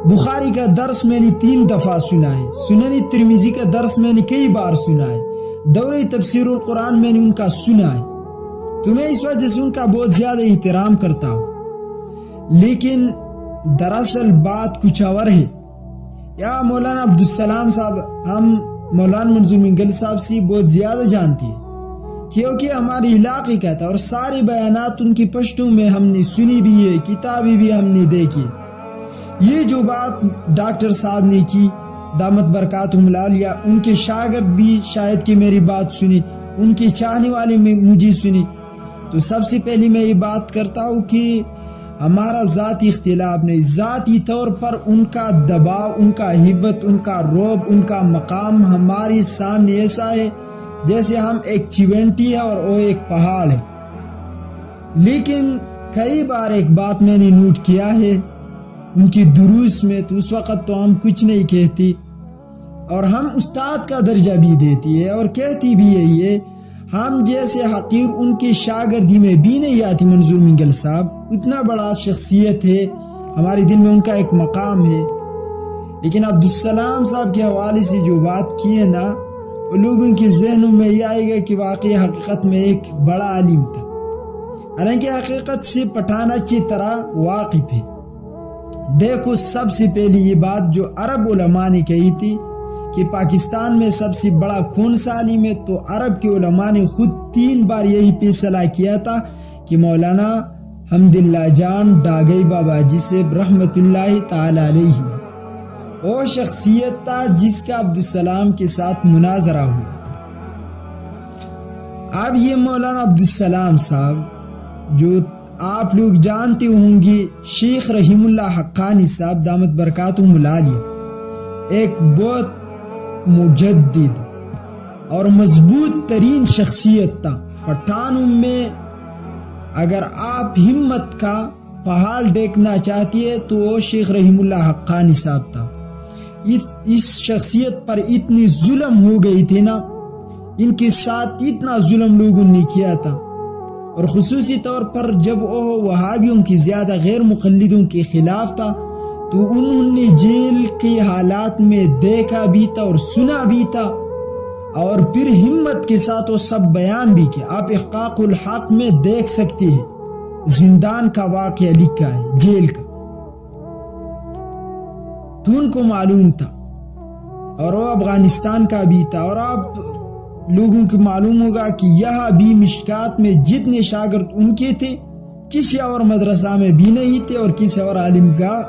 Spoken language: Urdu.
بخاری کا درس میں نے 3 دفعہ سنا ہے، سنن ترمذی کا درس میں نے کئی بار سنا ہے، دورہ تفسیر القرآن میں نے ان کا سنا ہے، تو میں اس وجہ سے ان کا بہت زیادہ احترام کرتا ہوں۔ لیکن دراصل بات کچھ اور ہے۔ یا مولانا عبدالسلام صاحب ہم مولانا منظور منگل صاحب سے بہت زیادہ جانتی ہیں، کیونکہ ہماری علاقے کا تھا اور سارے بیانات ان کی پشتوں میں ہم نے سنی بھی ہے، کتابیں بھی ہم نے دیکھی۔ یہ جو بات ڈاکٹر صاحب نے کی دامت برکاتہم العالیہ، ان کے شاگرد بھی شاید کہ میری بات سنی، ان کے چاہنے والے میں مجھے سنی، تو سب سے پہلے میں یہ بات کرتا ہوں کہ ہمارا ذاتی اختلاف نہیں، ذاتی طور پر ان کا دباؤ، ان کا ہیبت، ان کا رعب، ان کا مقام ہمارے سامنے ایسا ہے جیسے ہم ایک چیونٹی ہے اور وہ ایک پہاڑ ہے۔ لیکن کئی بار ایک بات میں نے نوٹ کیا ہے ان کی دروس میں، تو اس وقت تو ہم کچھ نہیں کہتی اور ہم استاد کا درجہ بھی دیتی ہے اور کہتی بھی یہی ہے، ہم جیسے حقیر ان کی شاگردی میں بھی نہیں آتی۔ منظور منگل صاحب اتنا بڑا شخصیت ہے، ہمارے دل میں ان کا ایک مقام ہے، لیکن عبدالسلام صاحب کے حوالے سے جو بات کی ہے نا، وہ لوگوں کے ذہنوں میں یہ آئے گا کہ واقعی حقیقت میں ایک بڑا عالم تھا، حالانکہ حقیقت سے پٹھان اچھی طرح واقف ہے۔ دیکھو، سب سے پہلی یہ بات جو عرب علماء نے کہی تھی کہ پاکستان میں سب سے بڑا کون سا عالم ہے، تو عرب کے علماء نے خود 3 بار یہی فیصلہ کیا تھا کہ مولانا حمد اللہ جان ڈاگئی بابا جی سے رحمت اللہ تعالی علیہ، وہ شخصیت تھا جس کا عبدالسلام کے ساتھ مناظرہ ہوا۔ اب یہ مولانا عبدالسلام صاحب جو آپ لوگ جانتے ہوں گے، شیخ رحیم اللہ حقانی صاحب دامت برکاتہم العالیہ ایک بہت مجدد اور مضبوط ترین شخصیت تھا پٹھانوں میں۔ اگر آپ ہمت کا پہاڑ دیکھنا چاہتی ہے تو وہ شیخ رحیم اللہ حقانی صاحب تھا۔ اس شخصیت پر اتنی ظلم ہو گئی تھی نا، ان کے ساتھ اتنا ظلم لوگوں نے کیا تھا، اور خصوصی طور پر جب وہ وہابیوں کی زیادہ غیر مقلدوں کے خلاف تھا تو انہوں نے جیل کے حالات میں دیکھا بھی تھا اور سنا بھی تھا، اور پھر ہمت کے ساتھ وہ سب بیان بھی کیا۔ آپ احقاق الحق میں دیکھ سکتے ہیں، زندان کا واقعہ لکھا ہے، جیل کا، تو ان کو معلوم تھا، اور وہ افغانستان کا بھی تھا۔ اور آپ لوگوں کو معلوم ہوگا کہ یہاں بھی مشکات میں جتنے شاگرد ان کے تھے کسی اور مدرسہ میں بھی نہیں تھے اور کسی اور عالم کا